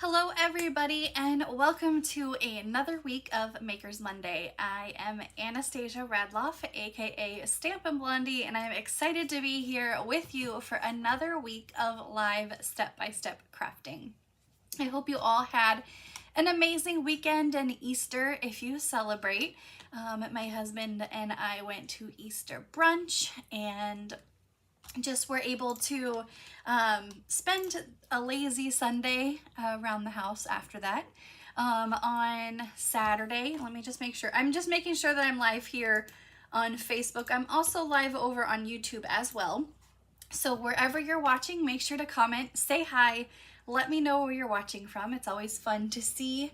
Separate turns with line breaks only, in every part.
Hello everybody and welcome to another week of Makers Monday. I am Anastasia Radloff, aka Stampin' Blondie, and I'm excited to be here with you for another week of live step-by-step crafting. I hope you all had an amazing weekend and Easter if you celebrate. My husband and I went to Easter brunch and just were able to spend a lazy Sunday around the house after that. On Saturday, let me just make sure. I'm just making sure that I'm live here on Facebook. I'm also live over on YouTube as well. So wherever you're watching, make sure to comment, say hi, let me know where you're watching from. It's always fun to see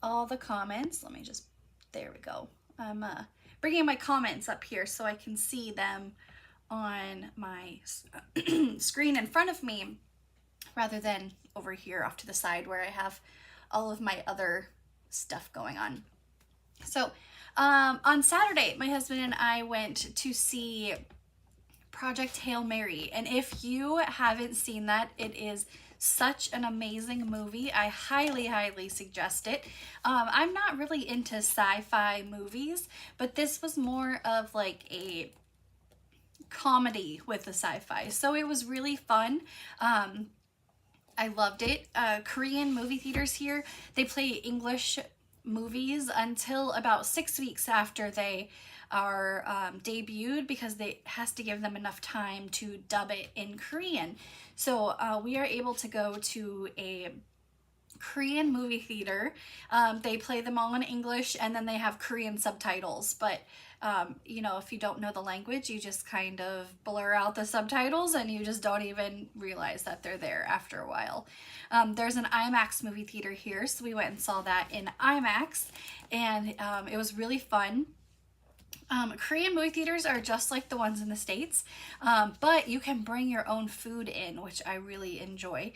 all the comments. Let me just, there we go. I'm bringing my comments up here so I can see them on my screen in front of me rather than over here off to the side where I have all of my other stuff going on. So on Saturday, my husband and I went to see Project Hail Mary, and if you haven't seen that, it is such an amazing movie. I highly suggest it. I'm not really into sci-fi movies, but this was more of like a comedy with the sci-fi, so it was really fun. I loved it. Korean movie theaters here, they play English movies until about 6 weeks after they are debuted, because they has to give them enough time to dub it in Korean. So we are able to go to a Korean movie theater. They play them all in English and then they have Korean subtitles, but you know, if you don't know the language, you just kind of blur out the subtitles and you just don't even realize that they're there after a while. There's an IMAX movie theater here, so we went and saw that in IMAX, and it was really fun. Korean movie theaters are just like the ones in the States, but you can bring your own food in, which I really enjoy.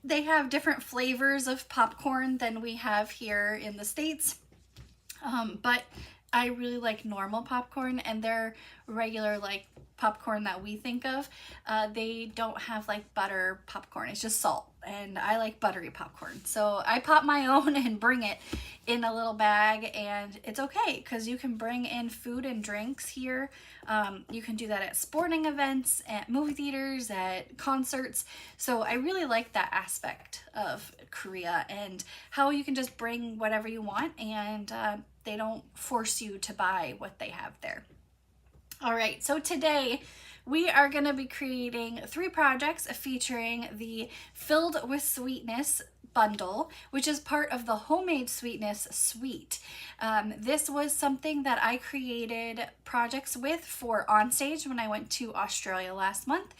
They have different flavors of popcorn than we have here in the States, but I really like normal popcorn, and their regular like popcorn that we think of, they don't have like butter popcorn. It's just salt, and I like buttery popcorn. So I pop my own and bring it in a little bag, and it's okay because you can bring in food and drinks here. You can do that at sporting events, at movie theaters, at concerts. So I really like that aspect of Korea and how you can just bring whatever you want, and they don't force you to buy what they have there. All right, so today we are going to be creating 3 projects featuring the Filled with Sweetness bundle, which is part of the Homemade Sweetness suite. This was something that I created projects with for Onstage when I went to Australia last month.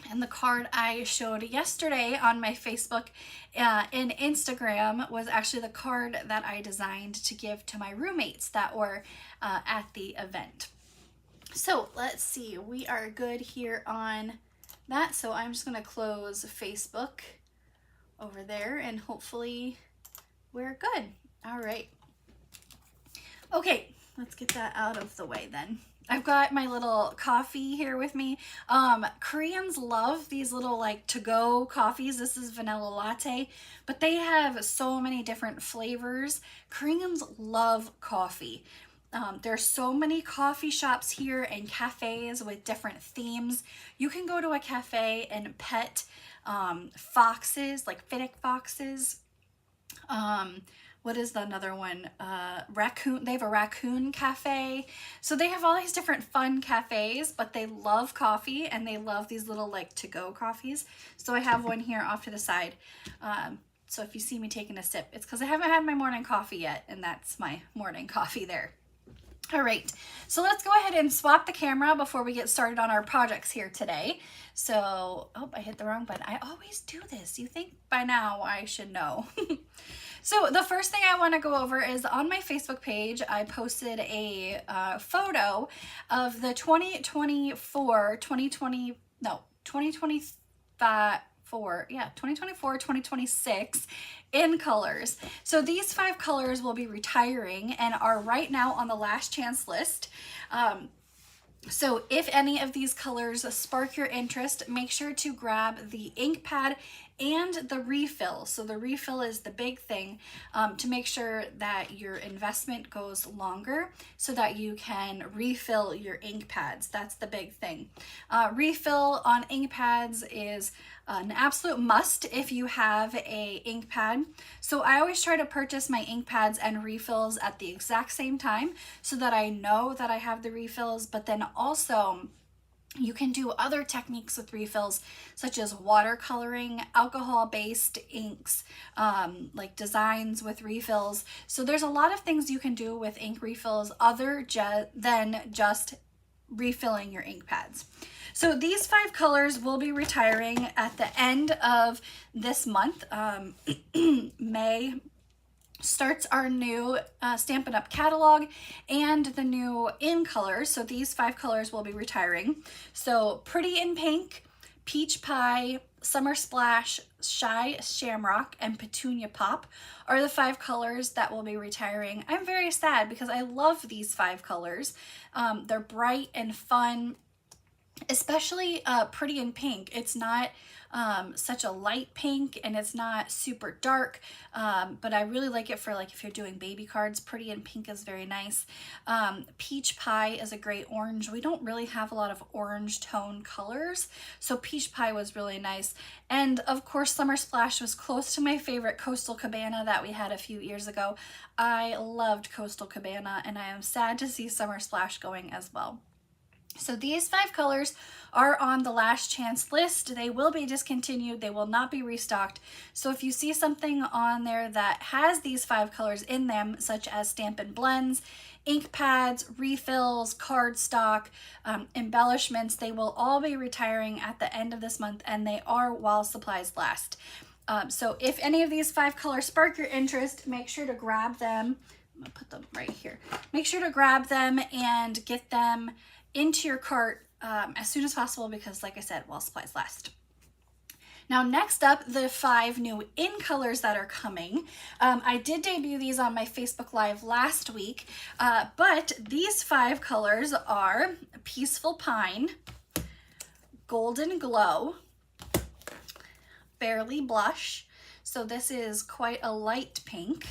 And the card I showed yesterday on my Facebook and Instagram was actually the card that I designed to give to my roommates that were at the event. So let's see, we are good here on that. So I'm just gonna close Facebook over there and hopefully we're good. All right. Okay, let's get that out of the way then. I've got my little coffee here with me. Koreans love these little like to-go coffees. This is vanilla latte, but they have so many different flavors. Koreans love coffee. There's so many coffee shops here and cafes with different themes. You can go to a cafe and pet foxes, like fennec foxes. What is the another one? Raccoon. They have a raccoon cafe. So they have all these different fun cafes, but they love coffee and they love these little like to-go coffees. So I have one here off to the side. So if you see me taking a sip, it's because I haven't had my morning coffee yet, and that's my morning coffee there. All right, so let's go ahead and swap the camera before we get started on our projects here today. So, oh, I hit the wrong button. I always do this. You think by now I should know. So the first thing I want to go over is on my Facebook page, I posted a photo of the 2024, 2026 in colors. So these 5 colors will be retiring and are right now on the last chance list. So if any of these colors spark your interest, make sure to grab the ink pad and the refill. So the refill is the big thing, to make sure that your investment goes longer so that you can refill your ink pads. That's the big thing. Refill on ink pads is an absolute must if you have a ink pad. So I always try to purchase my ink pads and refills at the exact same time so that I know that I have the refills, but then also you can do other techniques with refills, such as watercoloring, alcohol-based inks, like designs with refills. So there's a lot of things you can do with ink refills other than just refilling your ink pads. So these 5 colors will be retiring at the end of this month. May starts our new Stampin' Up! Catalog and the new in colors. So these 5 colors will be retiring. So Pretty in Pink, Peach Pie, Summer Splash, Shy Shamrock, and Petunia Pop are the 5 colors that will be retiring. I'm very sad because I love these 5 colors. They're bright and fun, especially Pretty in Pink. It's not such a light pink and it's not super dark, but I really like it for like if you're doing baby cards. Pretty in Pink is very nice. Peach Pie is a great orange. We don't really have a lot of orange tone colors, so Peach Pie was really nice. And of course Summer Splash was close to my favorite, Coastal Cabana, that we had a few years ago. I loved Coastal Cabana and I am sad to see Summer Splash going as well. So these 5 colors are on the last chance list. They will be discontinued. They will not be restocked. So if you see something on there that has these 5 colors in them, such as Stampin' Blends, ink pads, refills, cardstock, embellishments, they will all be retiring at the end of this month, and they are while supplies last. So if any of these 5 colors spark your interest, make sure to grab them. I'm gonna put them right here. Make sure to grab them and get them into your cart as soon as possible because, like I said, while supplies last. Now next up, the 5 new in colors that are coming. I did debut these on my Facebook Live last week, but these 5 colors are Peaceful Pine, Golden Glow, Barely Blush, so this is quite a light pink.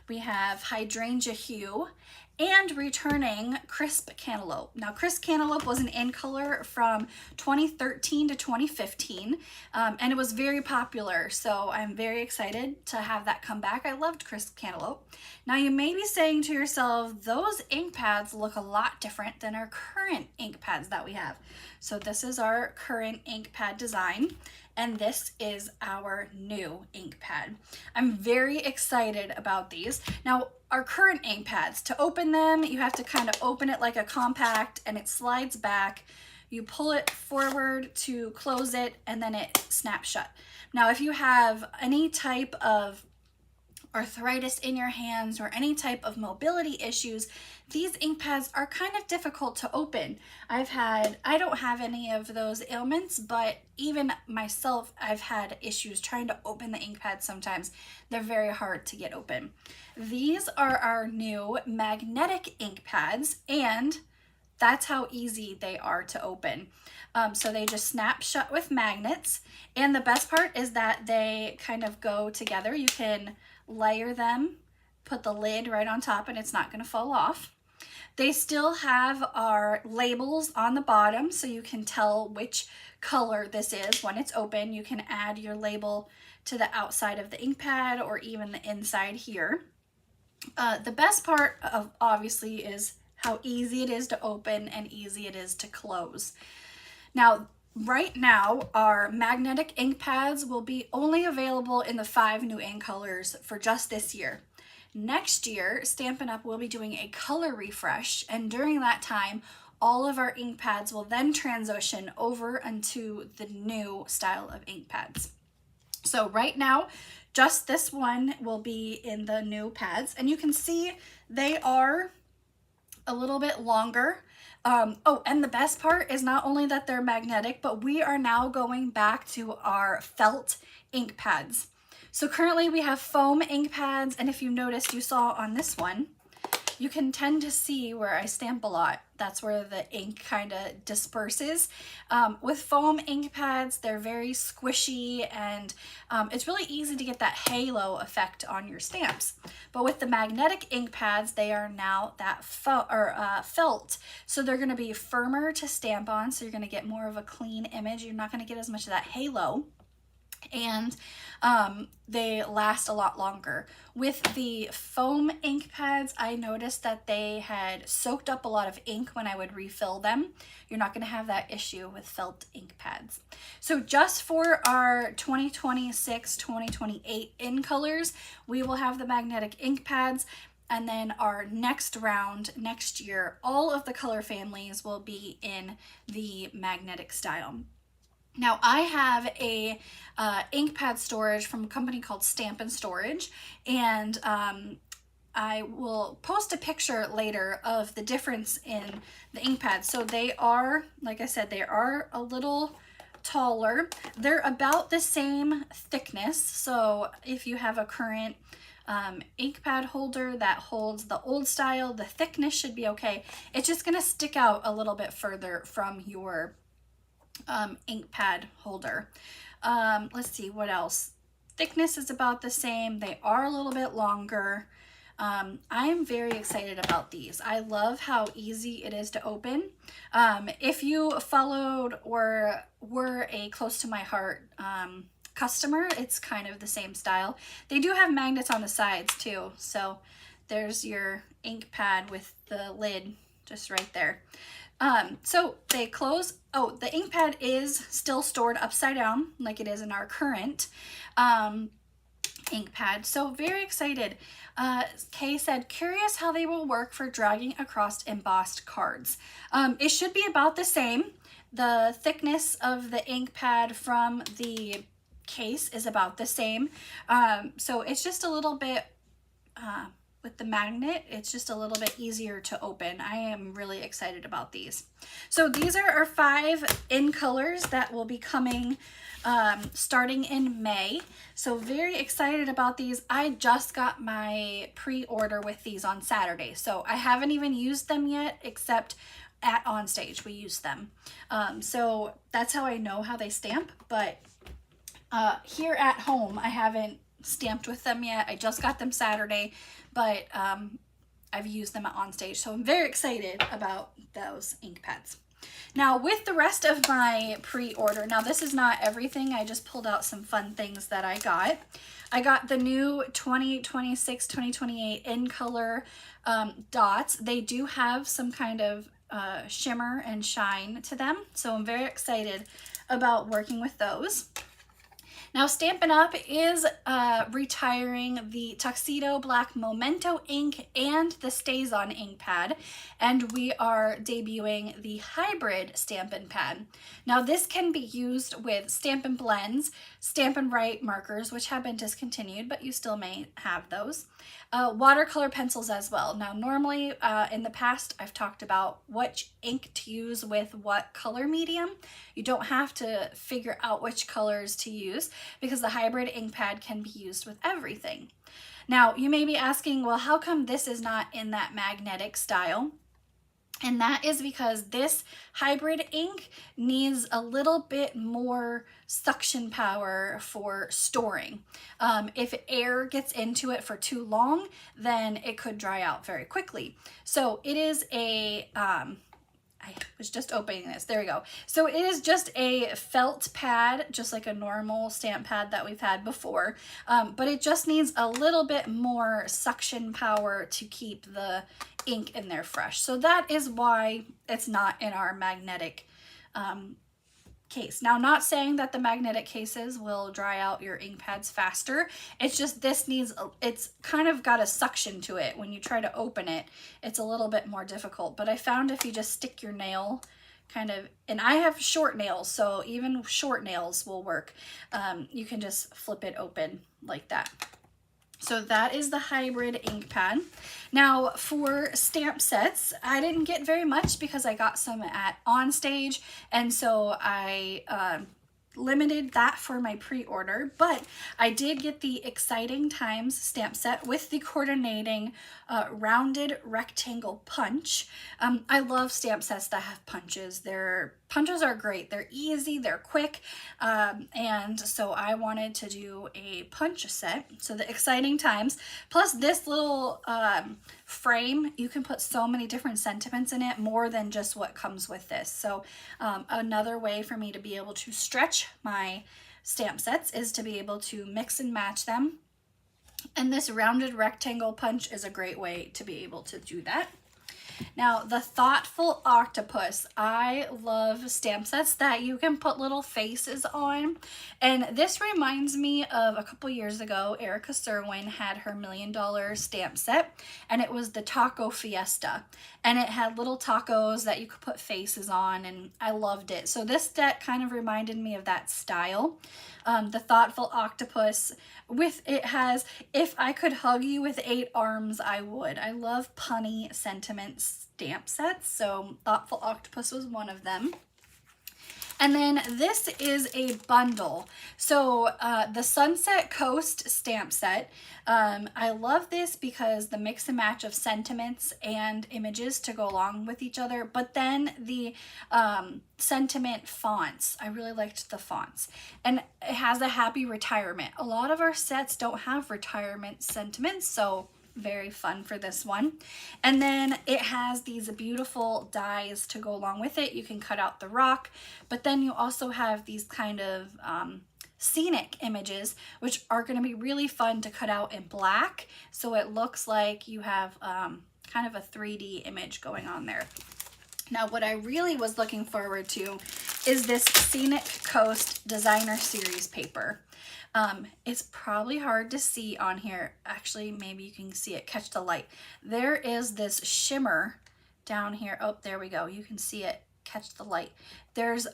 We have Hydrangea Hue, and returning Crisp Cantaloupe. Now, Crisp Cantaloupe was an in color from 2013 to 2015, and it was very popular, so I'm very excited to have that come back. I loved Crisp Cantaloupe. Now, you may be saying to yourself, those ink pads look a lot different than our current ink pads that we have. So this is our current ink pad design, and this is our new ink pad. I'm very excited about these. Now, our current ink pads, to open them, you have to kind of open it like a compact and it slides back. You pull it forward to close it and then it snaps shut. Now, if you have any type of arthritis in your hands or any type of mobility issues, these ink pads are kind of difficult to open. I don't have any of those ailments, but even myself, I've had issues trying to open the ink pads sometimes. They're very hard to get open. These are our new magnetic ink pads, and that's how easy they are to open. So they just snap shut with magnets, and the best part is that they kind of go together. You can layer them, put the lid right on top, and it's not going to fall off. They still have our labels on the bottom, so you can tell which color this is when it's open. You can add your label to the outside of the ink pad or even the inside here. The best part of obviously is how easy it is to open and easy it is to close. Now, right now, our magnetic ink pads will be only available in the 5 new ink colors for just this year. Next year, Stampin' Up! Will be doing a color refresh, and during that time, all of our ink pads will then transition over into the new style of ink pads. So right now, just this one will be in the new pads, and you can see they are a little bit longer. Oh, and the best part is not only that they're magnetic, but we are now going back to our felt ink pads. So currently we have foam ink pads, and if you noticed, you saw on this one, you can tend to see where I stamp a lot. That's where the ink kind of disperses. With foam ink pads, they're very squishy, and it's really easy to get that halo effect on your stamps. But with the magnetic ink pads, they are now that felt, so they're going to be firmer to stamp on, so you're going to get more of a clean image. You're not going to get as much of that halo, and they last a lot longer. With the foam ink pads, I noticed that they had soaked up a lot of ink when I would refill them. You're not going to have that issue with felt ink pads. So just for our 2026-2028 in colors, we will have the magnetic ink pads. And then our next round, next year, all of the color families will be in the magnetic style. Now, I have a ink pad storage from a company called Stampin' Storage, and I will post a picture later of the difference in the ink pads. So they are, like I said, they are a little taller. They're about the same thickness. So if you have a current ink pad holder that holds the old style, the thickness should be okay. It's just going to stick out a little bit further from your ink pad holder. Let's see what else. Thickness is about the same. They are a little bit longer. I am very excited about these. I love how easy it is to open. If you followed or were a close to my heart customer, it's kind of the same style. They do have magnets on the sides too. So there's your ink pad with the lid just right there. So they close. Oh, the ink pad is still stored upside down like it is in our current ink pad. So very excited. Kay said, curious how they will work for dragging across embossed cards. It should be about the same. The thickness of the ink pad from the case is about the same. So it's just a little bit, with the magnet, it's just a little bit easier to open. I am really excited about these. So these are our 5 in colors that will be coming starting in May. So very excited about these. I just got my pre-order with these on Saturday. So I haven't even used them yet, except at Onstage we use them. So that's how I know how they stamp. But here at home, I haven't stamped with them yet. I just got them Saturday, but I've used them at Onstage, so I'm very excited about those ink pads. Now with the rest of my pre-order, now this is not everything, I just pulled out some fun things that I got. I got the new 2026-2028 in color dots. They do have some kind of shimmer and shine to them, so I'm very excited about working with those. Now Stampin' Up! Is retiring the Tuxedo Black Memento ink and the StazOn ink pad, and we are debuting the hybrid Stampin' pad. Now this can be used with Stampin' Blends, Stampin' Write markers, which have been discontinued, but you still may have those. Watercolor pencils as well. Now normally in the past I've talked about which ink to use with what color medium. You don't have to figure out which colors to use because the hybrid ink pad can be used with everything. Now you may be asking, well, how come this is not in that magnetic style? And that is because this hybrid ink needs a little bit more suction power for storing. If air gets into it for too long, then it could dry out very quickly. So it is a, I was just opening this, there we go. So it is just a felt pad, just like a normal stamp pad that we've had before, but it just needs a little bit more suction power to keep the ink in there fresh. So that is why it's not in our magnetic case. Now, not saying that the magnetic cases will dry out your ink pads faster. It's just this needs, it's kind of got a suction to it. When you try to open it, it's a little bit more difficult. But I found if you just stick your nail kind of, and I have short nails, so even short nails will work. You can just flip it open like that. So that is the hybrid ink pad. Now for stamp sets, I didn't get very much because I got some at Onstage, and so I limited that for my pre-order, but I did get the Exciting Times stamp set with the coordinating rounded rectangle punch. I love stamp sets that have punches. Their punches are great. They're easy, they're quick, and so I wanted to do a punch set. So the Exciting Times, plus this little frame, you can put so many different sentiments in it, more than just what comes with this. So another way for me to be able to stretch my stamp sets is to be able to mix and match them. And this rounded rectangle punch is a great way to be able to do that. Now, the Thoughtful Octopus. I love stamp sets that you can put little faces on. And this reminds me of a couple years ago, Erica Serwin had her $1 million stamp set, and it was the Taco Fiesta. And it had little tacos that you could put faces on, and I loved it. So this deck kind of reminded me of that style. The Thoughtful Octopus, it has, if I could hug you with 8 arms, I would. I love punny sentiment stamp sets, so Thoughtful Octopus was one of them. And then this is a bundle. So the Sunset Coast stamp set. I love this because the mix and match of sentiments and images to go along with each other. But then the sentiment fonts. I really liked the fonts. And it has a happy retirement. A lot of our sets don't have retirement sentiments, so very fun for this one. And then it has these beautiful dies to go along with it. You can cut out the rock, but then you also have these kind of scenic images, which are going to be really fun to cut out in black, so it looks like you have kind of a 3D image going on there. Now, what I really was looking forward to is this Scenic Coast Designer Series paper. It's probably hard to see on here. Actually, maybe you can see it, catch the light. There is this shimmer down here. Oh, there we go. You can see it, catch the light. There's,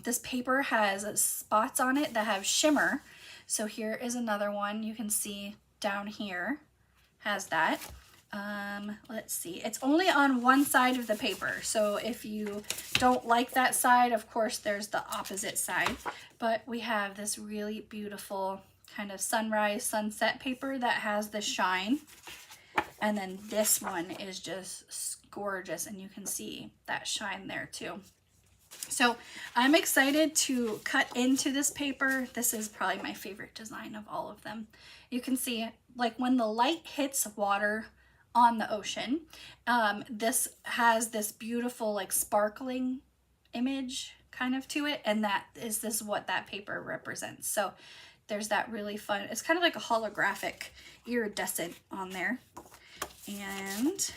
this paper has spots on it that have shimmer. So here is another one you can see down here, has that. Let's see, it's only on one side of the paper, so if you don't like that side, of course there's the opposite side. But we have this really beautiful kind of sunrise sunset paper that has the shine, and then this one is just gorgeous, and you can see that shine there too. So I'm excited to cut into this paper. This is probably my favorite design of all of them. You can see, like, when the light hits water on the ocean, this has this beautiful, like, sparkling image kind of to it, and this is what that paper represents. So there's that really fun, it's kind of like a holographic iridescent on there. And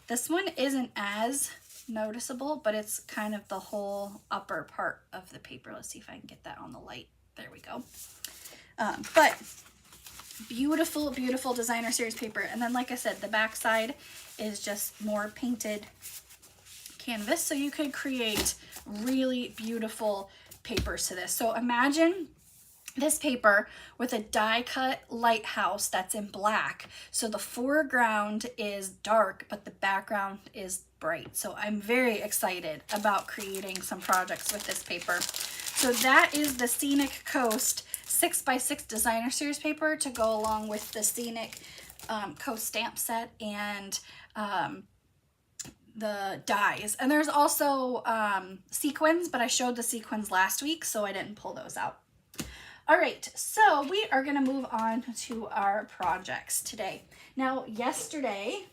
this one isn't as noticeable, but it's kind of the whole upper part of the paper. Let's see if I can get that on the light. There we go. But beautiful, beautiful designer series paper. And then, like I said, the back side is just more painted canvas, so you could create really beautiful papers to this. So imagine this paper with a die cut lighthouse that's in black. So the foreground is dark, but the background is bright. So I'm very excited about creating some projects with this paper. So that is the Scenic Coast 6x6 designer series paper to go along with the Scenic Coast stamp set and the dies. And there's also sequins, but I showed the sequins last week, so I didn't pull those out. All right, so we are gonna move on to our projects today. Now, yesterday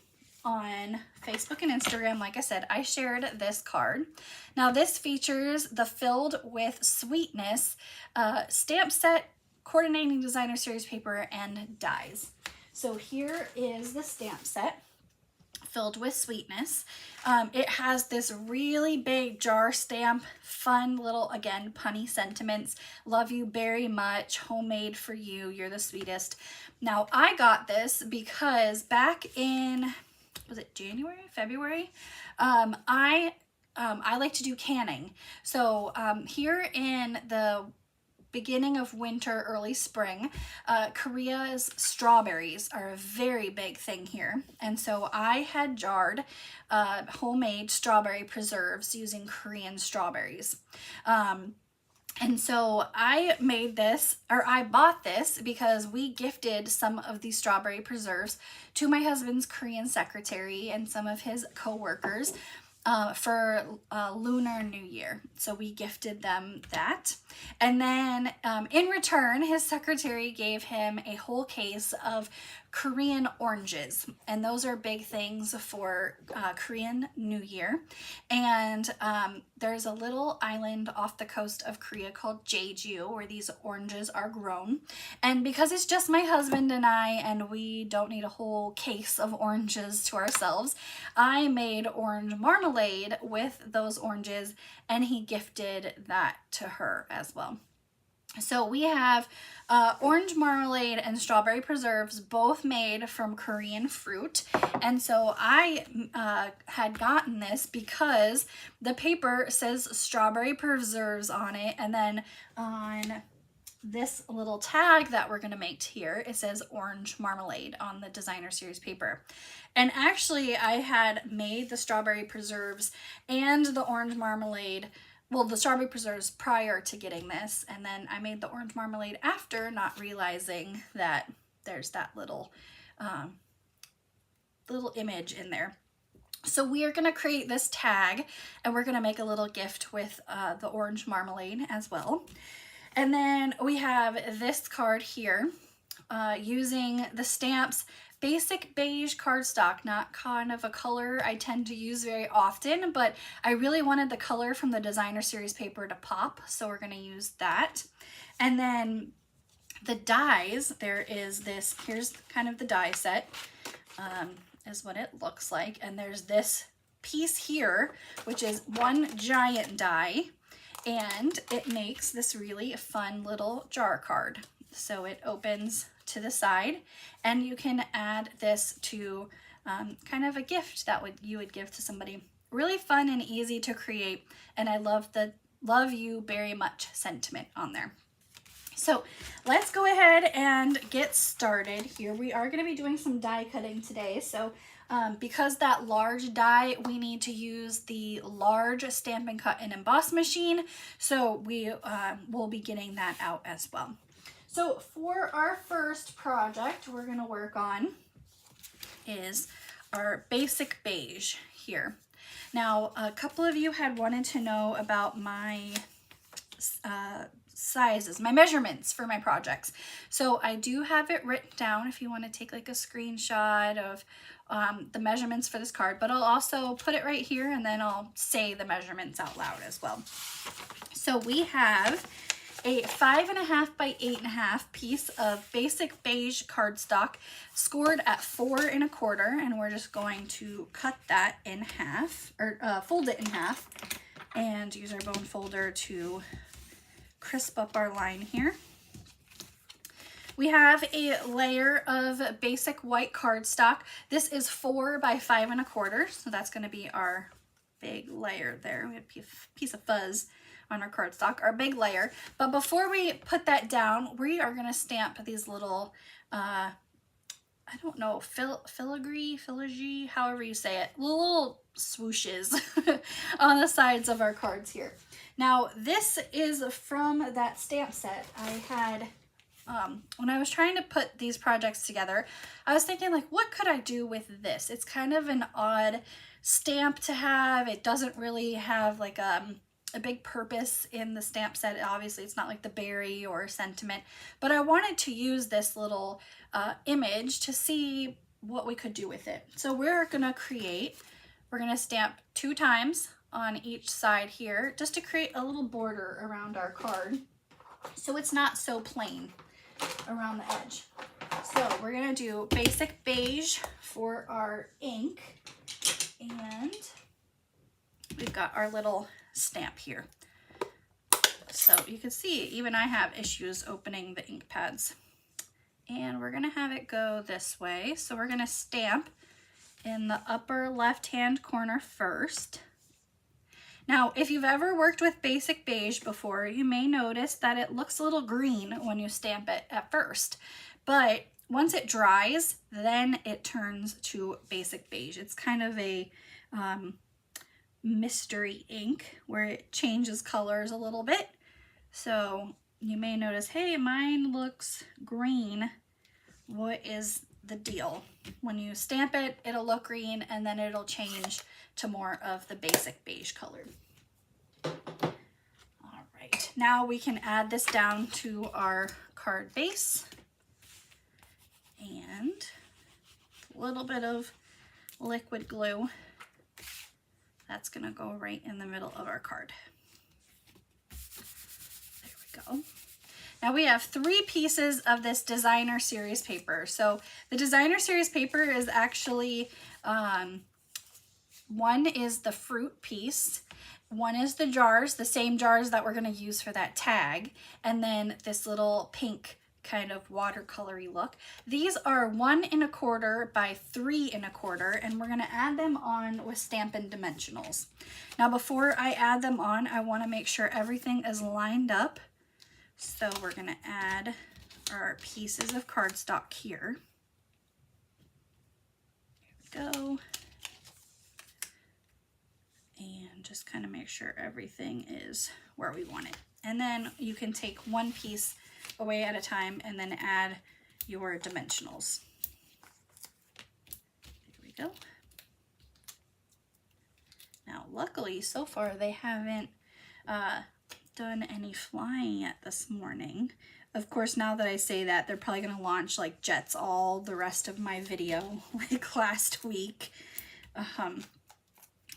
on Facebook and Instagram, like I said, I shared this card. Now, this features the Filled with Sweetness stamp set, coordinating designer series paper, and dies. So here is the stamp set, Filled with Sweetness. It has this really big jar stamp, fun little, again, punny sentiments. Love you very much, homemade for you, you're the sweetest. Now, I got this because back in, was it January, February? I like to do canning. So here in the beginning of winter, early spring, Korea's strawberries are a very big thing here. And so I had jarred homemade strawberry preserves using Korean strawberries. And so I made this, or I bought this because we gifted some of these strawberry preserves to my husband's Korean secretary and some of his co-workers for Lunar New Year. So we gifted them that. And then in return, his secretary gave him a whole case of Korean oranges. And those are big things for Korean New Year. And there's a little island off the coast of Korea called Jeju where these oranges are grown. And because it's just my husband and I, and we don't need a whole case of oranges to ourselves, I made orange marmalade with those oranges, and he gifted that to her as well. So we have orange marmalade and strawberry preserves, both made from Korean fruit. And so I had gotten this because the paper says strawberry preserves on it, and then on this little tag that we're going to make here, it says orange marmalade on the designer series paper. And actually I had made the strawberry preserves and the orange marmalade, well, the strawberry preserves prior to getting this, and then I made the orange marmalade after, not realizing that there's that little image in there. So we are going to create this tag, and we're going to make a little gift with the orange marmalade as well. And then we have this card here using the Stamps Basic Beige cardstock, not kind of a color I tend to use very often, but I really wanted the color from the designer series paper to pop, so we're going to use that. And then the dies, there is this, here's kind of the die set, is what it looks like. And there's this piece here, which is one giant die, and it makes this really fun little jar card. So it opens to the side, and you can add this to kind of a gift that you would give to somebody. Really fun and easy to create, and I love the love you very much sentiment on there. So let's go ahead and get started here. We are going to be doing some die cutting today. So because that large die, we need to use the large Stampin' Cut and Emboss machine. So we will be getting that out as well. So for our first project we're going to work on is our Basic Beige here. Now, a couple of you had wanted to know about my sizes, my measurements for my projects. So I do have it written down if you want to take like a screenshot of the measurements for this card, but I'll also put it right here, and then I'll say the measurements out loud as well. So we have a 5.5 by 8.5 piece of Basic Beige cardstock scored at 4 1/4, and we're just going to cut that in half, or fold it in half, and use our bone folder to crisp up our line here. We have a layer of basic white cardstock. This is 4 by 5 1/4, so that's going to be our big layer there. We have a piece of fuzz on our cardstock, our big layer. But before we put that down, we are going to stamp these little, I don't know, filigree, however you say it, little swooshes on the sides of our cards here. Now, this is from that stamp set I had. When I was trying to put these projects together, I was thinking, like, what could I do with this? It's kind of an odd stamp to have. It doesn't really have like a big purpose in the stamp set. Obviously, it's not like the berry or sentiment, but I wanted to use this little image to see what we could do with it. So we're gonna stamp 2 times on each side here, just to create a little border around our card, so it's not so plain around the edge. So we're gonna do Basic Beige for our ink, and we've got our little stamp here. So you can see even I have issues opening the ink pads, and we're gonna have it go this way. So we're gonna stamp in the upper left hand corner first. Now, if you've ever worked with Basic Beige before, you may notice that it looks a little green when you stamp it at first, but once it dries, then it turns to Basic Beige. It's kind of a mystery ink where it changes colors a little bit. So you may notice, hey, mine looks green. What is the deal? When you stamp it, it'll look green, and then it'll change to more of the basic beige color. All right, now we can add this down to our card base, and a little bit of liquid glue. That's gonna go right in the middle of our card. There we go. Now we have 3 pieces of this designer series paper. So the designer series paper is actually, one is the fruit piece, one is the jars, the same jars that we're gonna use for that tag, and then this little pink kind of watercolory look. These are 1 1/4 by 3 1/4, and we're gonna add them on with Stampin' Dimensionals. Now before I add them on, I wanna make sure everything is lined up. So we're gonna add our pieces of cardstock here. There we go. And just kind of make sure everything is where we want it. And then you can take one piece away at a time and then add your dimensionals. There we go. Now, luckily, so far they haven't done any flying yet this morning. Of course, now that I say that, they're probably gonna launch like jets all the rest of my video, like last week.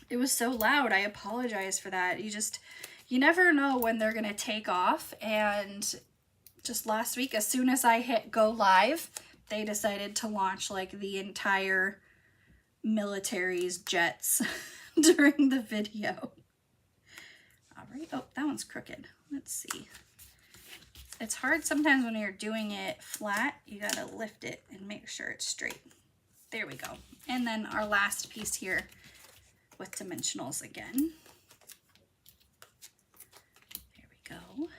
It was so loud, I apologize for that. You never know when they're gonna take off, and just last week, as soon as I hit go live, they decided to launch like the entire military's jets during the video. All right, oh, that one's crooked. Let's see. It's hard sometimes when you're doing it flat, you gotta lift it and make sure it's straight. There we go. And then our last piece here with dimensionals again. There we go.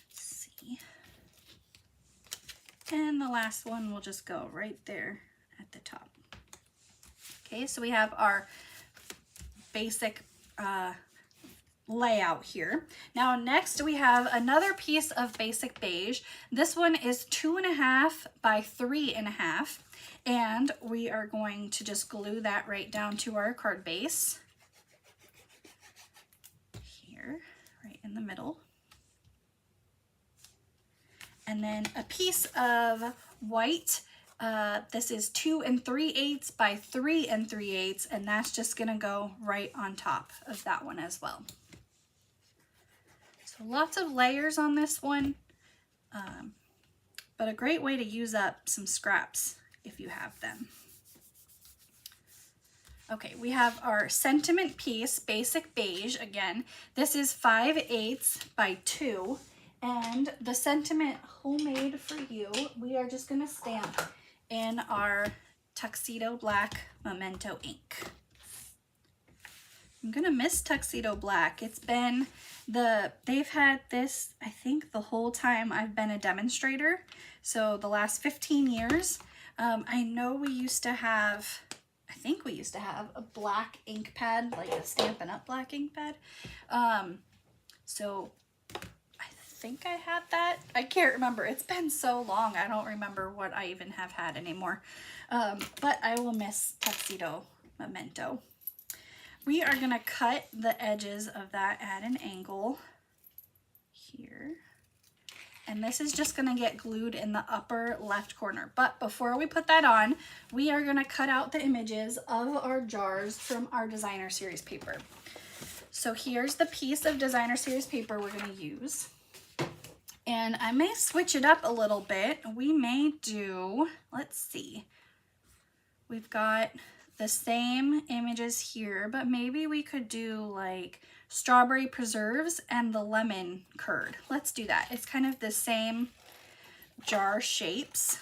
Let's see. And the last one will just go right there at the top. Okay, so we have our basic layout here. Now next we have another piece of basic beige. This one is 2 1/2 by 3 1/2, and we are going to just glue that right down to our card base here, right in the middle. And then a piece of white. This is 2 3/8 by 3 3/8, and that's just gonna go right on top of that one as well. So lots of layers on this one, but a great way to use up some scraps if you have them. Okay, we have our sentiment piece, basic beige again. This is 5/8 by 2, and the sentiment homemade for you, we are just gonna stamp in our Tuxedo Black Memento ink. I'm gonna miss Tuxedo Black. It's been they've had this, I think, the whole time I've been a demonstrator. So the last 15 years. I know we used to have, I think we used to have a black ink pad, like a Stampin' Up! Black ink pad. So I think I had that. I can't remember. It's been so long. I don't remember what I even have had anymore. But I will miss Tuxedo Memento. We are gonna cut the edges of that at an angle here. And this is just gonna get glued in the upper left corner. But before we put that on, we are gonna cut out the images of our jars from our designer series paper. So here's the piece of designer series paper we're gonna use. And I may switch it up a little bit. We may do, let's see. We've got the same images here, but maybe we could do like strawberry preserves and the lemon curd. Let's do that. It's kind of the same jar shapes,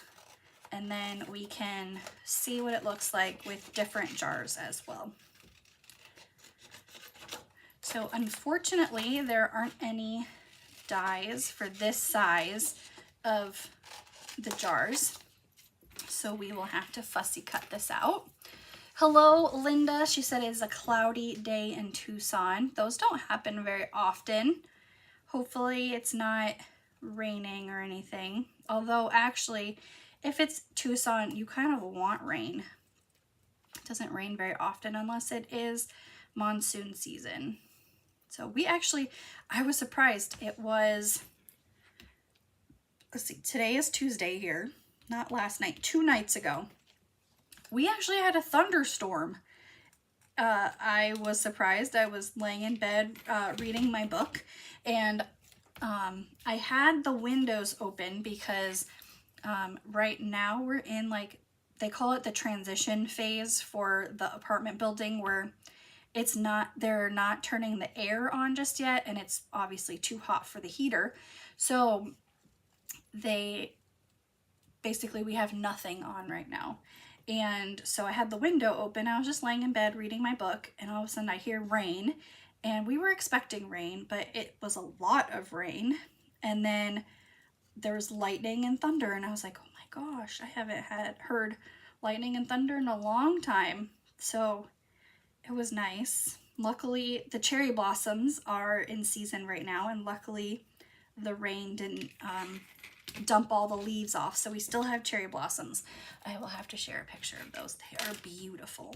and then we can see what it looks like with different jars as well. So unfortunately, there aren't any dies for this size of the jars, so we will have to fussy cut this out. Hello, Linda. She said it's a cloudy day in Tucson. Those don't happen very often. Hopefully it's not raining or anything. Although actually, if it's Tucson, you kind of want rain. It doesn't rain very often unless it is monsoon season. So we actually, I was surprised. It was, let's see, today is Tuesday here, not last night, 2 nights ago. We actually had a thunderstorm. I was surprised. I was laying in bed reading my book, and I had the windows open because right now we're in, like, they call it the transition phase for the apartment building, where it's not, they're not turning the air on just yet, and it's obviously too hot for the heater. So basically we have nothing on right now. And so I had the window open. I was just laying in bed reading my book, and all of a sudden I hear rain, and we were expecting rain, but it was a lot of rain. And then there was lightning and thunder, and I was like, oh my gosh, I haven't heard lightning and thunder in a long time. So it was nice. Luckily, the cherry blossoms are in season right now, and luckily the rain didn't dump all the leaves off, so we still have cherry blossoms. I will have to share a picture of those. They are beautiful.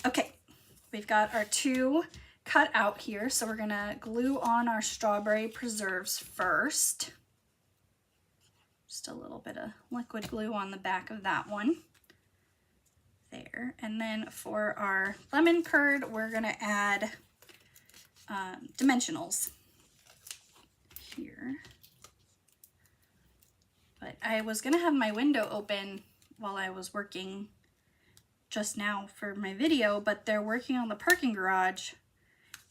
Okay, we've got our 2 cut out here, so we're gonna glue on our strawberry preserves first. Just a little bit of liquid glue on the back of that one. There. And then for our lemon curd, we're gonna add dimensionals here. But I was gonna have my window open while I was working just now for my video, but they're working on the parking garage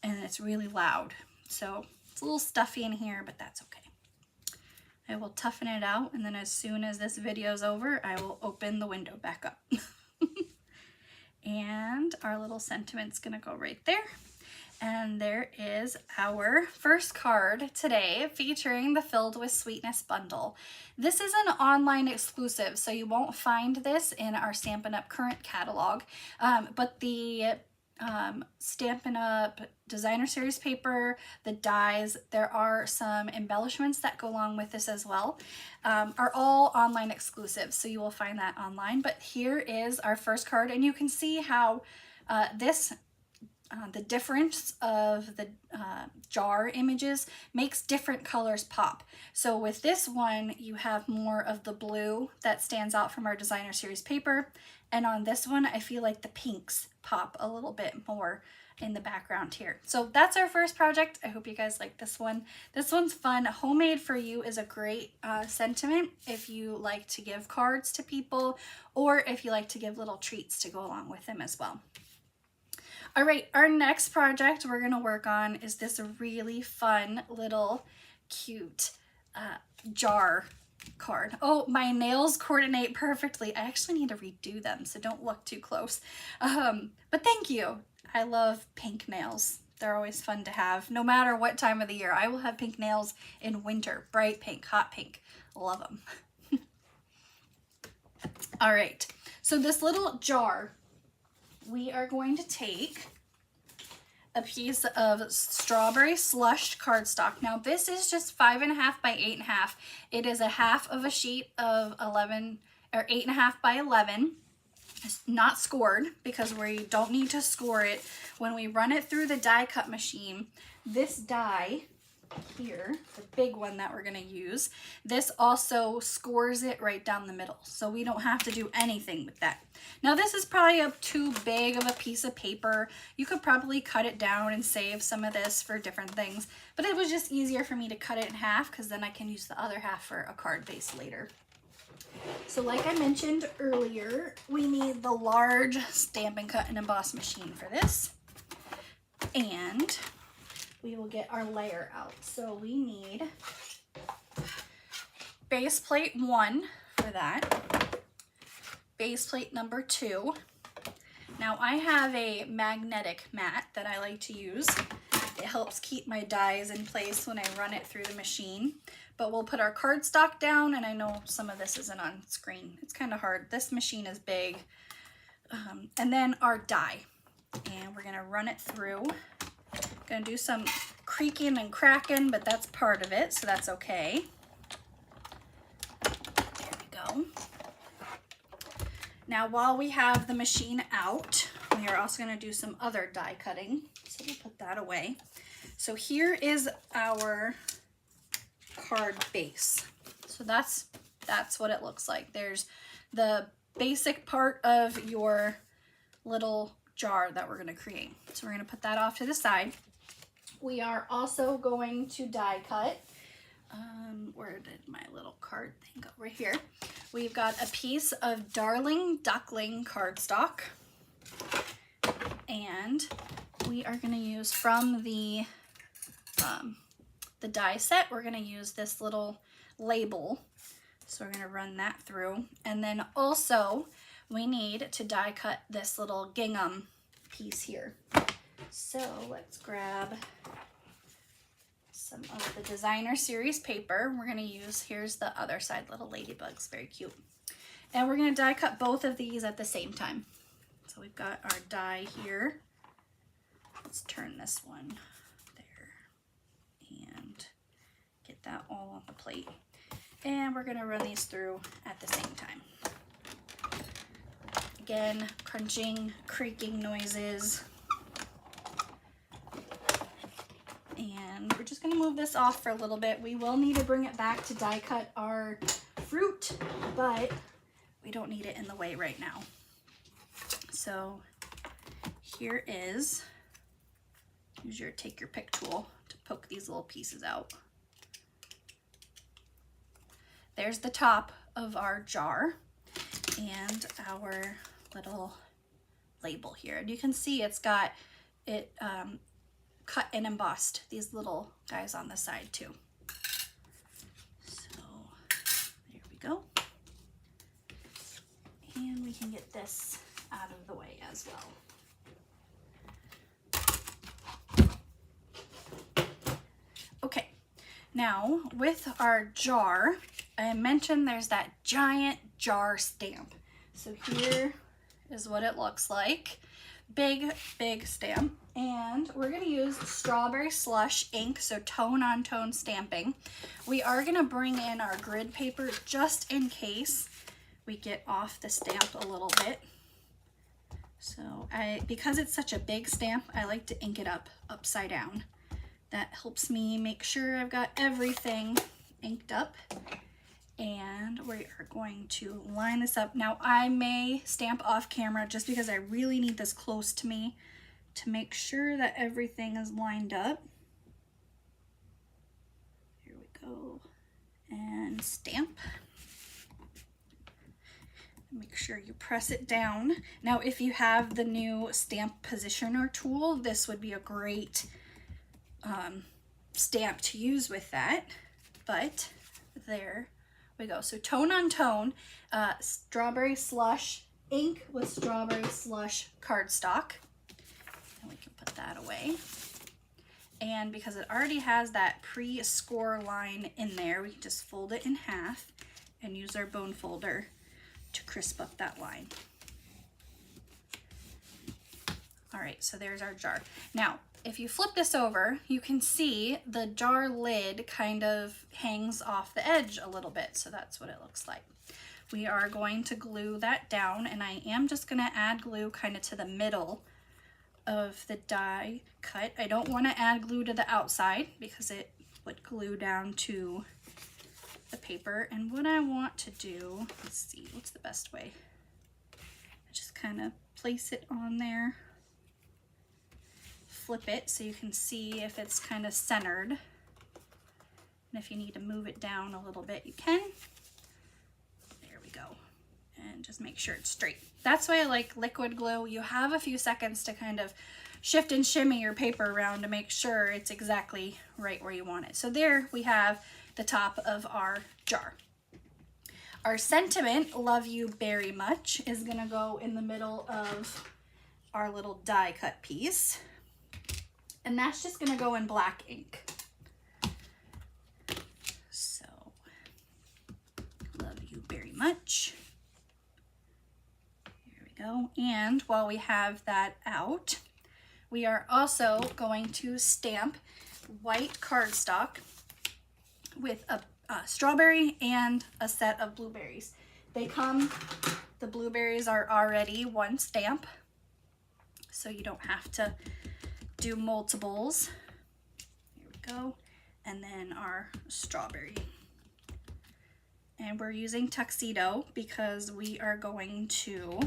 and it's really loud. So it's a little stuffy in here, but that's okay. I will toughen it out, and then as soon as this video is over, I will open the window back up. And our little sentiment's gonna go right there. And there is our first card today, featuring the Filled with Sweetness bundle. This is an online exclusive, so you won't find this in our Stampin' Up! Current catalog, but the Stampin' Up! Designer Series paper, the dies, there are some embellishments that go along with this as well, are all online exclusives, so you will find that online. But here is our first card, and you can see how the difference of the jar images makes different colors pop. So with this one, you have more of the blue that stands out from our Designer Series paper, and on this one, I feel like the pinks pop a little bit more in the background here. So that's our first project. I hope you guys like this one. This one's fun. Homemade for You is a great sentiment if you like to give cards to people, or if you like to give little treats to go along with them as well. All right, our next project we're gonna work on is this really fun little cute jar card. Oh, my nails coordinate perfectly. I actually need to redo them, so don't look too close. But thank you. I love pink nails. They're always fun to have, no matter what time of the year. I will have pink nails in winter, bright pink, hot pink. Love them. All right, so this little jar, we are going to take a piece of strawberry slushed cardstock. Now this is just 5.5 by 8.5. It is a half of a sheet of 11 or 8.5 by 11. It's not scored because we don't need to score it. When we run it through the die cut machine, this die here, the big one that we're going to use, this also scores it right down the middle, so we don't have to do anything with that. Now this is probably too big of a piece of paper. You could probably cut it down and save some of this for different things, but it was just easier for me to cut it in half because then I can use the other half for a card base later. So like I mentioned earlier, we need the large Stampin' Cut and Emboss machine for this, and we will get our layer out. So we need base plate 1 for that, base plate number 2. Now I have a magnetic mat that I like to use. It helps keep my dies in place when I run it through the machine. But we'll put our cardstock down, and I know some of this isn't on screen. It's kind of hard. This machine is big. And then our dye. And we're gonna run it through. Gonna do some creaking and cracking, but that's part of it, so that's okay. There we go. Now, while we have the machine out, we are also gonna do some other die cutting. So we'll put that away. So here is our card base. So that's what it looks like. There's the basic part of your little jar that we're going to create. So we're going to put that off to the side. We are also going to die cut. Where did my little card thing go? Right here. We've got a piece of Darling Duckling cardstock. And we are going to use from the die set, we're going to use this little label. So we're going to run that through. And then also we need to die cut this little gingham piece here. So let's grab some of the designer series paper. We're going to use, here's the other side, little ladybugs, very cute. And we're going to die cut both of these at the same time. So we've got our die here. Let's turn this one there and get that all on the plate. And we're going to run these through at the same time. Again, crunching, creaking noises. And we're just going to move this off for a little bit. We will need to bring it back to die cut our fruit, but we don't need it in the way right now. So here is, use your take your pick tool to poke these little pieces out. There's the top of our jar and our little label here. And you can see it's got it cut and embossed, these little guys on the side too. So there we go. And we can get this out of the way as well. Okay, now with our jar, I mentioned there's that giant jar stamp. So here is what it looks like. Big, big stamp. And we're going to use Strawberry Slush ink, so tone on tone stamping. We are going to bring in our grid paper just in case we get off the stamp a little bit. So because it's such a big stamp, I like to ink it up upside down. That helps me make sure I've got everything inked up. And we are going to line this up. Now I may stamp off camera just because I really need this close to me to make sure that everything is lined up. Here we go. And stamp. Make sure you press it down. Now if you have the new stamp positioner tool, this would be a great stamp to use with that. But there we go. So tone on tone, Strawberry Slush ink with Strawberry Slush cardstock. And we can put that away. And because it already has that pre-score line in there, we can just fold it in half and use our bone folder to crisp up that line. All right, so there's our jar. Now, if you flip this over, you can see the jar lid kind of hangs off the edge a little bit. So that's what it looks like. We are going to glue that down, and I am just going to add glue kind of to the middle of the die cut. I don't want to add glue to the outside because it would glue down to the paper. And what I want to do, let's see, what's the best way? Just kind of place it on there. Flip it so you can see if it's kind of centered. And if you need to move it down a little bit, you can. There we go. And just make sure it's straight. That's why I like liquid glue. You have a few seconds to kind of shift and shimmy your paper around to make sure it's exactly right where you want it. So there we have the top of our jar. Our sentiment, love you very much, is gonna go in the middle of our little die cut piece. And that's just gonna go in black ink. So, love you very much. Here we go. go. And while we have that out, we are also going to stamp white cardstock with a strawberry and a set of blueberries. The blueberries are already one stamp, so you don't have to do multiples. Here we go. And then our strawberry. And we're using Tuxedo because we are going to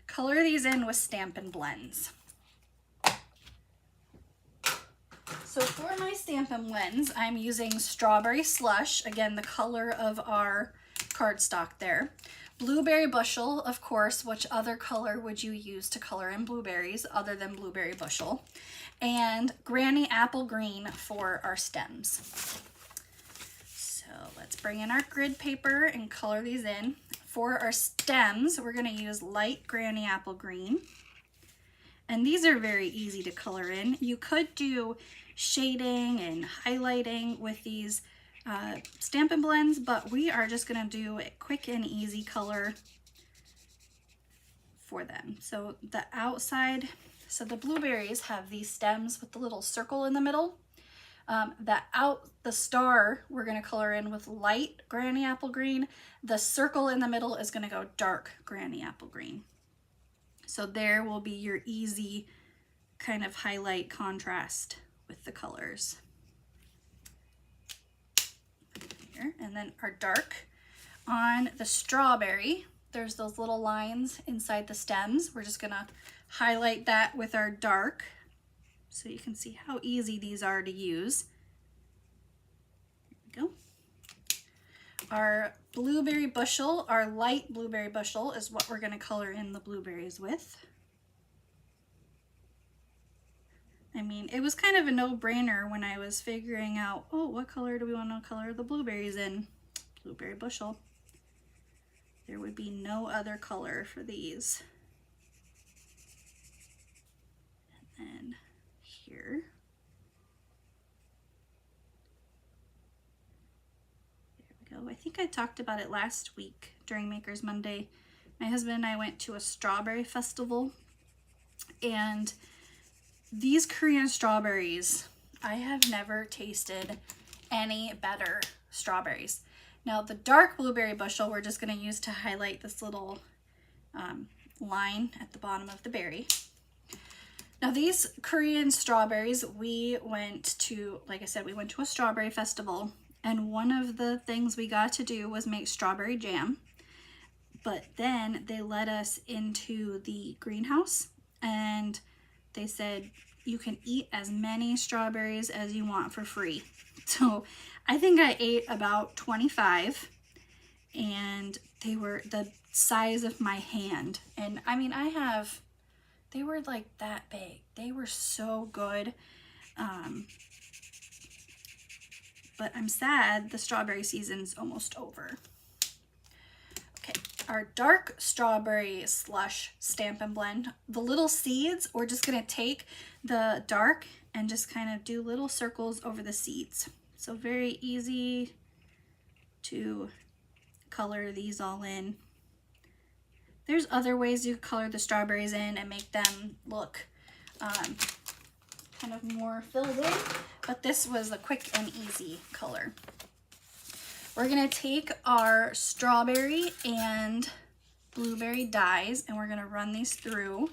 color these in with Stampin' Blends. So for my Stampin' Blends, I'm using Strawberry Slush, again, the color of our cardstock there. Blueberry Bushel, of course, which other color would you use to color in blueberries other than Blueberry Bushel? And Granny Apple Green for our stems. So let's bring in our grid paper and color these in. For our stems, we're going to use light Granny Apple Green. And these are very easy to color in. You could do shading and highlighting with these Stampin' Blends, but we are just going to do a quick and easy color for them. So the outside, so the blueberries have these stems with the little circle in the middle. The star we're going to color in with light Granny Apple Green. The circle in the middle is going to go dark Granny Apple Green. So there will be your easy kind of highlight contrast with the colors. Here, and then our dark. On the strawberry, there's those little lines inside the stems. We're just going to highlight that with our dark so you can see how easy these are to use. Here we go. Our Blueberry Bushel, our light Blueberry Bushel is what we're going to color in the blueberries with. I mean, it was kind of a no-brainer when I was figuring out, oh, what color do we want to color the blueberries in? Blueberry Bushel. There would be no other color for these. And then here. There we go. I think I talked about it last week during Makers Monday. My husband and I went to a strawberry festival, and these Korean strawberries, I have never tasted any better strawberries. Now the dark Blueberry Bushel we're just going to use to highlight this little line at the bottom of the berry. Now these Korean strawberries, we went to, like I said, we went to a strawberry festival, and one of the things we got to do was make strawberry jam. But then they led us into the greenhouse and they said you can eat as many strawberries as you want for free. So I think I ate about 25, and they were the size of my hand. And I mean, they were like that big. They were so good. But I'm sad the strawberry season's almost over. Okay, our dark strawberry slush Stampin' Blend. The little seeds, we're just gonna take the dark and just kind of do little circles over the seeds. So very easy to color these all in. There's other ways you color the strawberries in and make them look kind of more filled in, but this was a quick and easy color. We're gonna take our strawberry and blueberry dyes and we're gonna run these through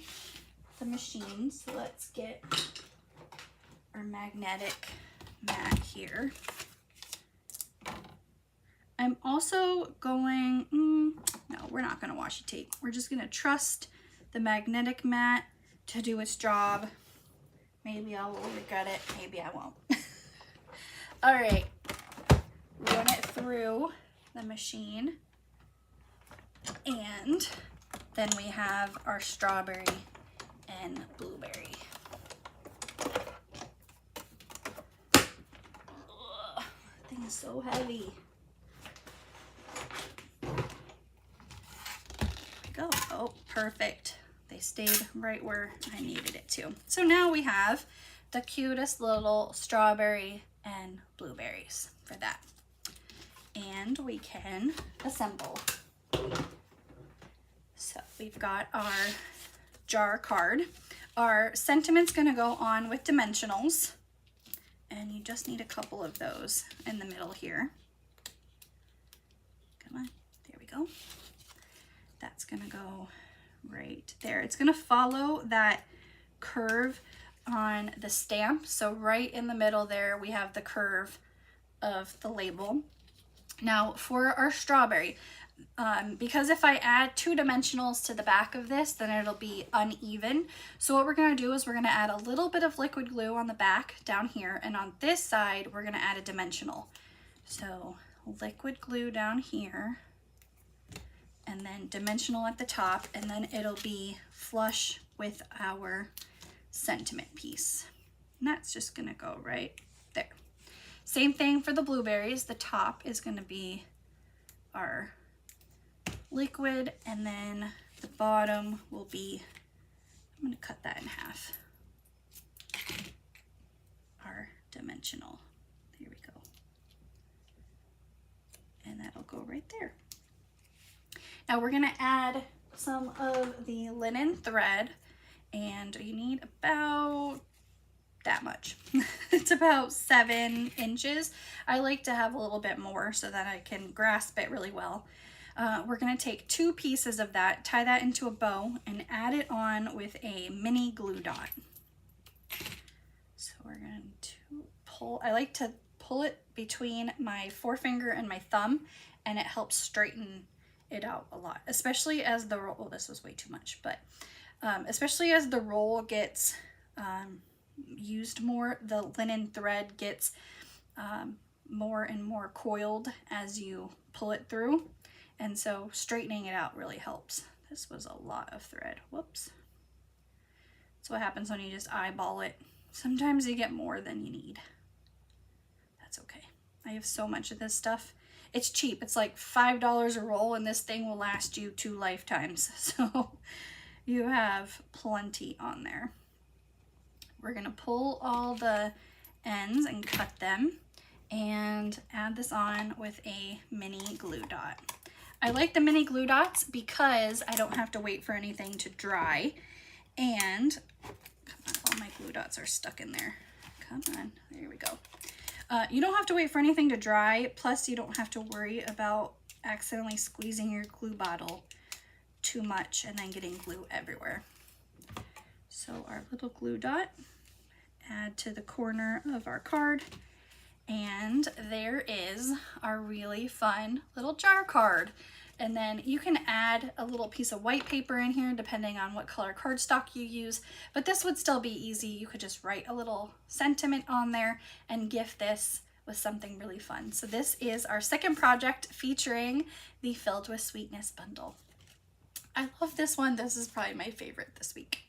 the machine. So let's get our magnetic mat here. I'm also going, no, we're not gonna washi tape. We're just gonna trust the magnetic mat to do its job. Maybe I will regret it, maybe I won't. All right, run it through the machine. And then we have our strawberry and blueberry. Ugh, that thing is so heavy. Go. Oh, perfect. They stayed right where I needed it to. So now we have the cutest little strawberry and blueberries for that. And we can assemble. So we've got our jar card. Our sentiment's gonna go on with dimensionals, and you just need a couple of those in the middle here. Come on, there we go. That's gonna go right there. It's gonna follow that curve on the stamp. So right in the middle there, we have the curve of the label. Now for our strawberry, because if I add 2 dimensionals to the back of this, then it'll be uneven. So what we're gonna do is we're gonna add a little bit of liquid glue on the back down here, and on this side, we're gonna add a dimensional. So liquid glue down here, and then dimensional at the top, and then it'll be flush with our sentiment piece. And that's just gonna go right there. Same thing for the blueberries. The top is gonna be our liquid, and then the bottom will be, I'm gonna cut that in half, our dimensional. Here we go. And that'll go right there. Now we're gonna add some of the linen thread, and you need about that much. It's about 7 inches. I like to have a little bit more so that I can grasp it really well. We're gonna take 2 pieces of that, tie that into a bow, and add it on with a mini glue dot. So we're going to pull, I like to pull it between my forefinger and my thumb, and it helps straighten it out a lot, especially as the roll, oh, this was way too much, but especially as the roll gets used more, the linen thread gets more and more coiled as you pull it through, and so straightening it out really helps. This was a lot of thread. Whoops. That's what happens when you just eyeball it. Sometimes you get more than you need. That's okay. I have so much of this stuff. It's cheap. It's like $5 a roll, and this thing will last you 2 lifetimes. So you have plenty on there. We're gonna pull all the ends and cut them and add this on with a mini glue dot. I like the mini glue dots because I don't have to wait for anything to dry, and come on, all my glue dots are stuck in there. Come on, there we go. You don't have to wait for anything to dry, plus you don't have to worry about accidentally squeezing your glue bottle too much and then getting glue everywhere. So our little glue dot, add to the corner of our card, and there is our really fun little jar card. And then you can add a little piece of white paper in here depending on what color cardstock you use, but this would still be easy. You could just write a little sentiment on there and gift this with something really fun. So this is our second project featuring the Filled with Sweetness bundle. I love this one. This is probably my favorite this week.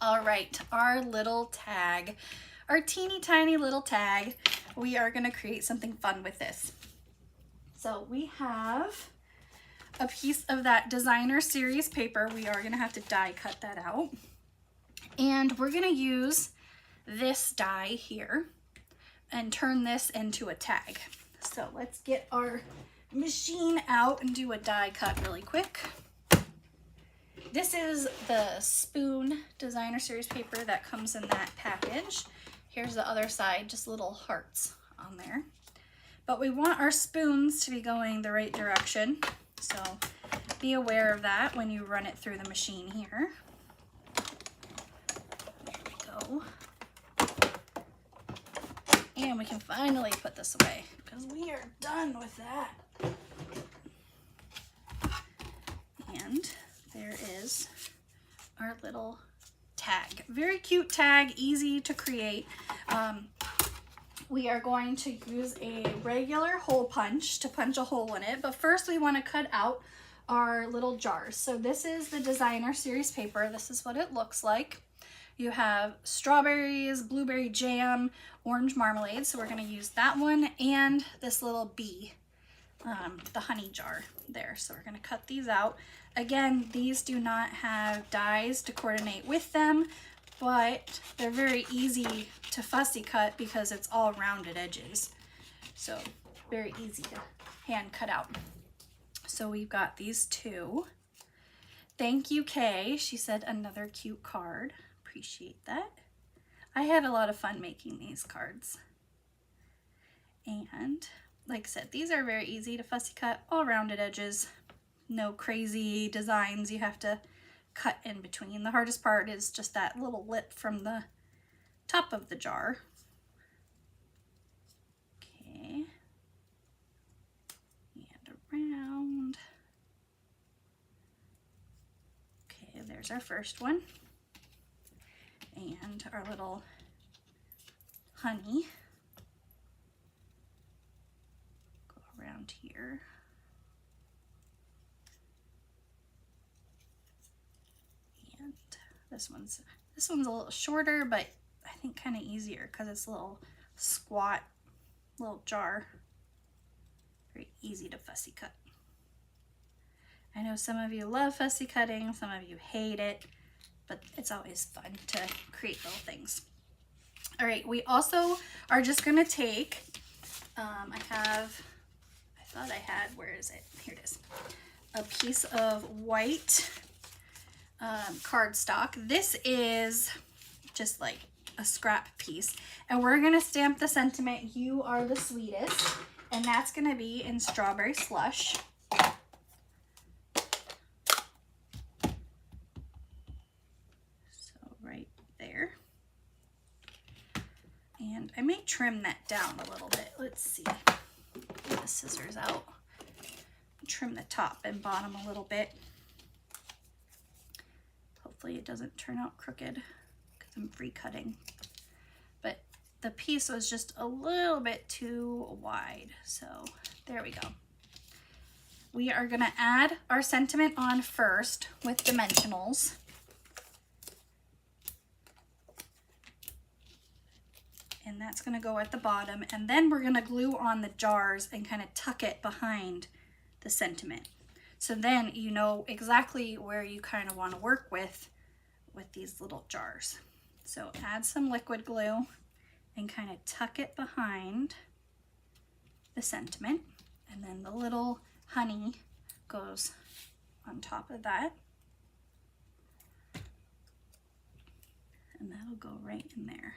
All right, our little tag, our teeny tiny little tag. We are gonna create something fun with this. So we have a piece of that designer series paper. We are gonna have to die cut that out. And we're gonna use this die here and turn this into a tag. So let's get our machine out and do a die cut really quick. This is the Spoon designer series paper that comes in that package. Here's the other side, just little hearts on there. But we want our spoons to be going the right direction, so be aware of that when you run it through the machine here. There we go. And we can finally put this away because we are done with that. And there is our little tag. Very cute tag, easy to create. We are going to use a regular hole punch to punch a hole in it, but first we want to cut out our little jars. So this is the designer series paper. This is what it looks like. You have strawberries, blueberry jam, orange marmalade, so we're going to use that one, and this little bee, the honey jar there. So we're going to cut these out. Again, these do not have dies to coordinate with them, but they're very easy to fussy cut because it's all rounded edges. So very easy to hand cut out. So we've got these two. Thank you, Kay. She said another cute card. Appreciate that. I had a lot of fun making these cards. And like I said, these are very easy to fussy cut, all rounded edges. No crazy designs you have to cut in between. The hardest part is just that little lip from the top of the jar. Okay. And around. Okay, there's our first one. And our little honey. Go around here. And this one's a little shorter, but I think kind of easier because it's a little squat little jar. Very easy to fussy cut. I know some of you love fussy cutting, some of you hate it, but it's always fun to create little things. All right, we also are just gonna take, where is it? Here it is. A piece of white cardstock. This is just like a scrap piece. And we're gonna stamp the sentiment, "You are the sweetest." And that's gonna be in Strawberry Slush. Right there. And I may trim that down a little bit. Let's see. Get the scissors out. Trim the top and bottom a little bit. Hopefully it doesn't turn out crooked because I'm free cutting. But the piece was just a little bit too wide. So there we go. We are gonna add our sentiment on first with dimensionals. And that's gonna go at the bottom, and then we're gonna glue on the jars and kind of tuck it behind the sentiment. So then you know exactly where you kind of want to work with these little jars. So add some liquid glue and kind of tuck it behind the sentiment, and then the little honey goes on top of that. And that'll go right in there.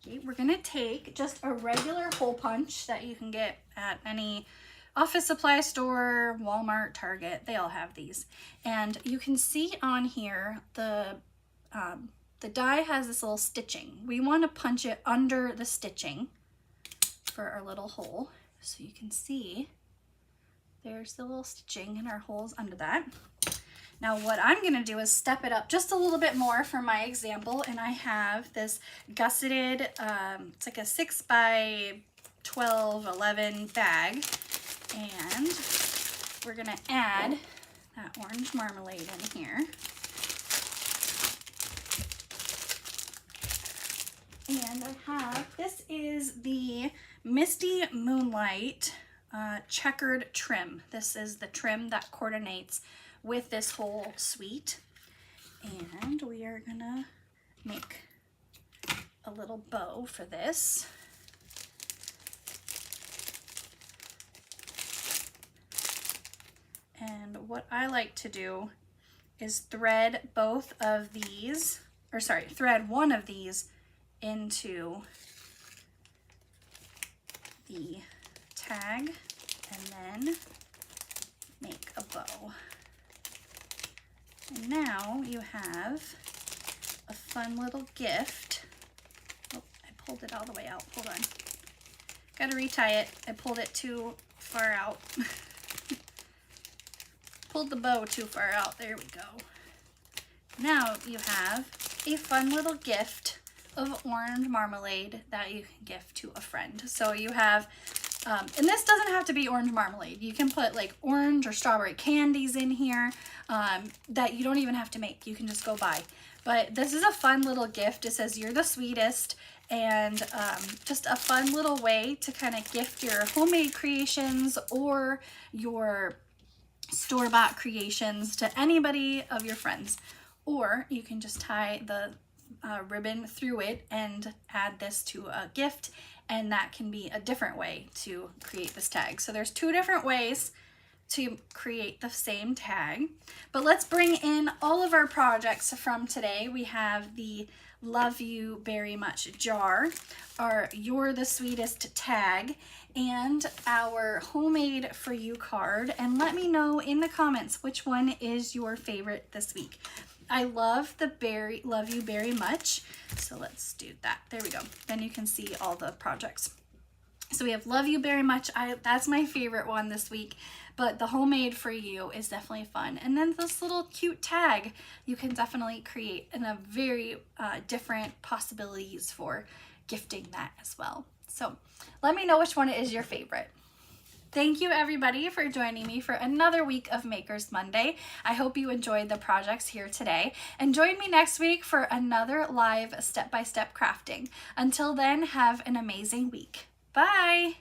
Okay, we're gonna take just a regular hole punch that you can get at any office supply store, Walmart, Target, they all have these. And you can see on here, the die has this little stitching. We wanna punch it under the stitching for our little hole. So you can see there's the little stitching and our holes under that. Now what I'm gonna do is step it up just a little bit more for my example, and I have this gusseted, it's like a 6 by 12, 11 bag, and we're gonna add that orange marmalade in here. And I have, this is the Misty Moonlight checkered trim. This is the trim that coordinates with this whole suite. And we are gonna make a little bow for this. And what I like to do is thread both of these, or sorry, thread one of these into the tag and then make a bow. And now you have a fun little gift. Oh, I pulled it all the way out. Hold on. Gotta retie it. I pulled it too far out. Pulled the bow too far out. There we go. Now you have a fun little gift of orange marmalade that you can gift to a friend. So you have, and this doesn't have to be orange marmalade. You can put like orange or strawberry candies in here that you don't even have to make. You can just go buy. But this is a fun little gift. It says, "You're the sweetest," and just a fun little way to kind of gift your homemade creations or your store-bought creations to anybody of your friends. Or you can just tie the ribbon through it and add this to a gift, and that can be a different way to create this tag. So there's two different ways to create the same tag. But let's bring in all of our projects from today. We have the Love You Very Much jar, our You're the Sweetest tag, and our Homemade For You card. And let me know in the comments which one is your favorite this week. I love the Love You Very Much. So let's do that. There we go. Then you can see all the projects. So we have Love You Very Much. That's my favorite one this week, but the Homemade For You is definitely fun. And then this little cute tag you can definitely create in a very different possibilities for gifting that as well. So let me know which one is your favorite. Thank you everybody for joining me for another week of Makers Monday. I hope you enjoyed the projects here today, and join me next week for another live step-by-step crafting. Until then, have an amazing week. Bye!